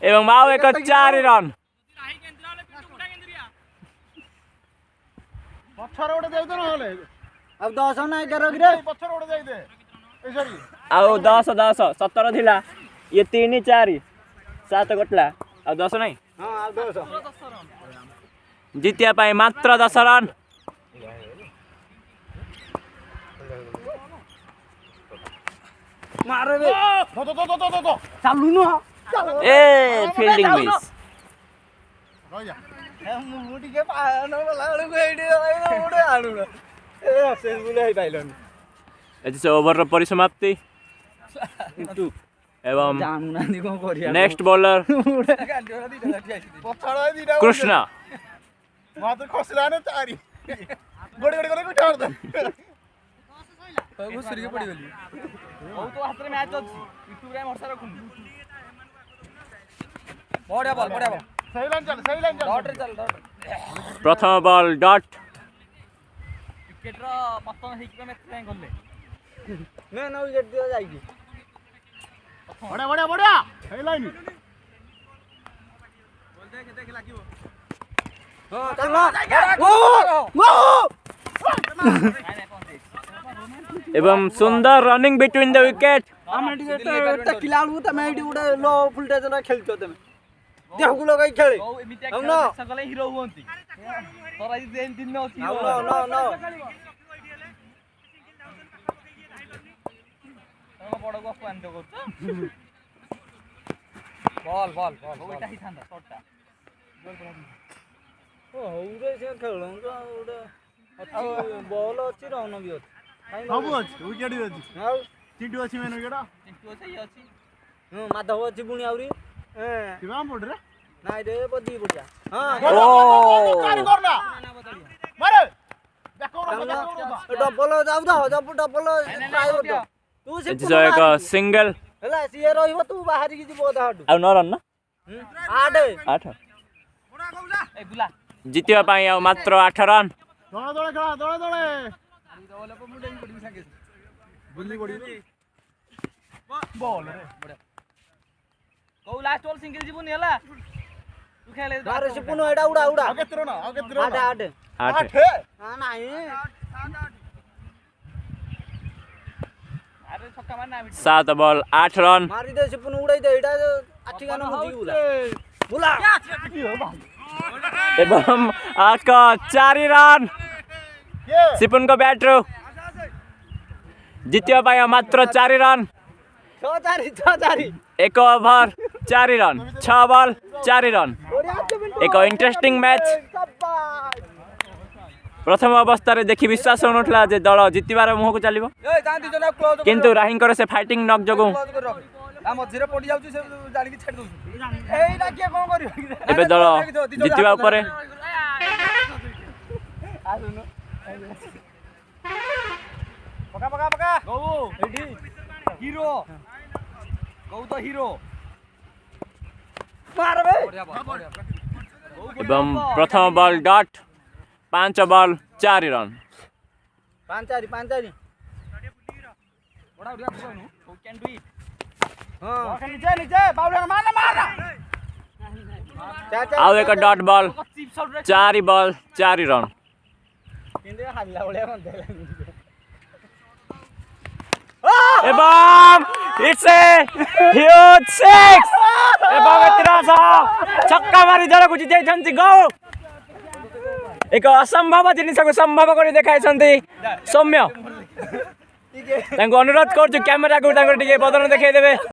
ଏବଂ ଆଉ ଏକ 4 ରନ୍ ଆଉ 10 17 ଥିଲା ଇଏ 3 4 7 କଟିଲା ଆଉ 10 ନାହିଁ ଜିତିବା ପାଇଁ ମାତ୍ର 10 ରନ୍ ଏ ଫିଲ୍ଡିଂ ମିସ୍ ଏଠି ଓଭରର ପରିସମାପ୍ତି ଏବଂ ନେକ୍ସଟ ବୋଲର କୃଷ୍ଣ ପ୍ରଥମ ବଲ୍ ଡଟ୍ ଏବଂ ସୁନ୍ଦର ରନିଂ ବିଟୱିନ୍ ଦ ୱିକେଟ୍ ଦେହକୁ ଲଗାଇ ଖେଳେ ହିରୋ ହୁଅନ୍ତି ବଡ ଗପ ଆଣି ବଲ୍ ବଲ୍ ବଲ୍ ହେଇଥାନ୍ତା ସଟ୍ଟା ହଉରେ ସେ ଖେଳ ବଲ୍ ଅଛି ରନ୍ ବି ଅଛି ସବୁ ଅଛି ୱିକେଟ୍ ବି ଅଛି ଆଉ ଚିଣ୍ଟୁ ଅଛି ମେନ୍ ୱିକେଟ୍ ମାଧବ ଅଛି ପୁଣି ଆହୁରି ପଡରେ ନାଇଁ ରେ ବଦି ପଡିଆ ଡବଲ ଯାଉ ଡବଲ ତୁ ସେ ଏକ ସିଙ୍ଗଲ ହେଲା ସିଏ ରହିବ ତୁ ବାହାରିକି ଯିବ ଅଧାଠୁ ଆଉ 9 ରନ୍ ନା 8 ଜିତିବା ପାଇଁ ଆଉ ମାତ୍ର 8 ରନ୍ କୋଉ ଲାଷ୍ଟ ବଲ୍ ସିଙ୍ଗଲ ଯିବୁନି ହେଲା ତୁ ଖେଳେ ଆରେ ସେ ପୁନ ଏଟା ଉଡା ଉଡା ଆଉ କେତେ ରନ୍ 8 ନାଇଁ ଆରେ ଛକ୍କା ମାର ନା 7 ବଲ୍ 8 ରନ୍ ମାରି ଦେ ସେ ପୁନ ଉଡାଇ ଦେ ଏଟା ଆଠି ଗାନ ମୁଦି ବୁଲା ଏବଂ ଏକ 4 ରନ୍ ସିପୁନଙ୍କ ବ୍ୟାଟ୍ରୁ ଜିତିବା ପାଇଁ ଆଉ ମାତ୍ର 4 ରନ୍ 6-4 ଏକ ଓଭର 4 ରନ୍ 6 ବଲ୍ 4 ରନ୍ ଏକ ଇଣ୍ଟରେଷ୍ଟିଂ ମ୍ୟାଚ୍ ପ୍ରଥମ ଅବସ୍ଥାରେ ଦେଖି ବିଶ୍ୱାସ ହେଉନଥିଲା ଯେ ଦଳ ଜିତିବାର ମୁହଁକୁ ଚାଲିବ କିନ୍ତୁ ରାହିଙ୍କର ସେ ଫାଇଟିଂ ନକ୍ ଯୋଗୁଁ ଏବେ ଦଳ ଜିତିବା ଉପରେ ହିରୋ ହିରୋ ଏବଂ ପ୍ରଥମ ବଲ୍ ଡଟ୍ 5 ବଲ୍ 4 ରନ୍ 5-4 ଆଉ ଏକ ଡଟ୍ ବଲ୍ 4 ବଲ୍ 4 ରନ୍ ଏବଂ it's a huge 6 ଏବଂ ଏଥିର छक्का मारी दलକୁ ଜିତେଇଛନ୍ତି ଗୋ एक असंभव जिनिस को संभव कर देखाई सौम्य अनुरोध कर कैमेरा को बदन देखा देवे।